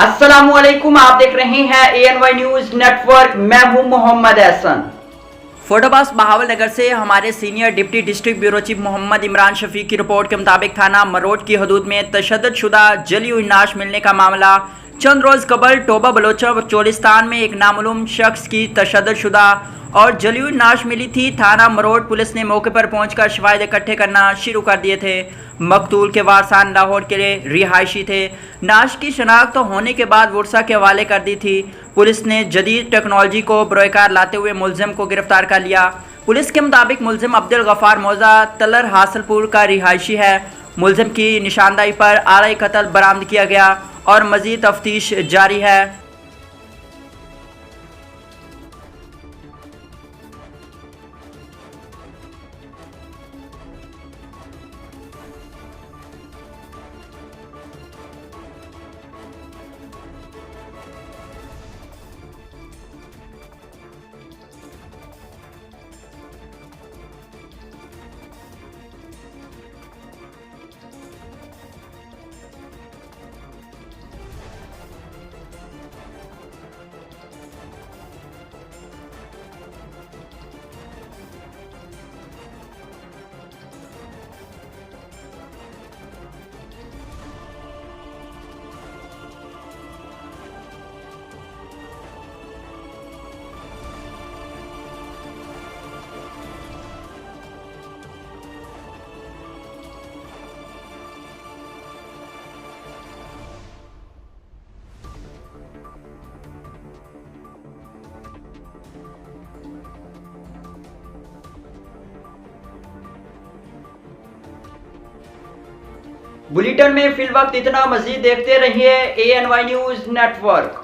अस्सलामुअलैकुम, आप देख रहे हैं ANY न्यूज नेटवर्क। मैं हूं मोहम्मद एहसन। फोटोबास बहावलनगर से हमारे senior deputy district bureau chief Mohammad Imran Shafiq की रिपोर्ट के मुताबिक थाना मरोट की हदूद में तशद्दुद शुदा जली हुई नाश मिलने का मामला चंद रोज़ कबल टोबा बलोचिस्तान में एक नामालूम शख्स की तशद्दुद शुदा और जली हुई नाश मिली थी। थाना मरोट पुलिस ने मौके पर पहुंचकर शवाहिद इकट्ठे करना शुरू कर दिए थे। मकतूल के वारसान लाहौर के लिए रिहायशी थे। नाश की शनाख्त होने के बाद वर्सा के हवाले कर दी थी। पुलिस ने जदीद टेक्नोलॉजी को बरोकार लाते हुए मुलजिम को गिरफ्तार कर लिया। पुलिस के मुताबिक मुलजिम अब्दुल गफ़ार मौजा तलर हासलपुर का रिहायशी है। मुलजिम की निशानदाही पर आला कत्ल बरामद किया गया और मज़ीद तफ्तीश जारी है। बुलेटिन में फिल वक्त इतना। मजीद देखते रहिए ANY न्यूज नेटवर्क।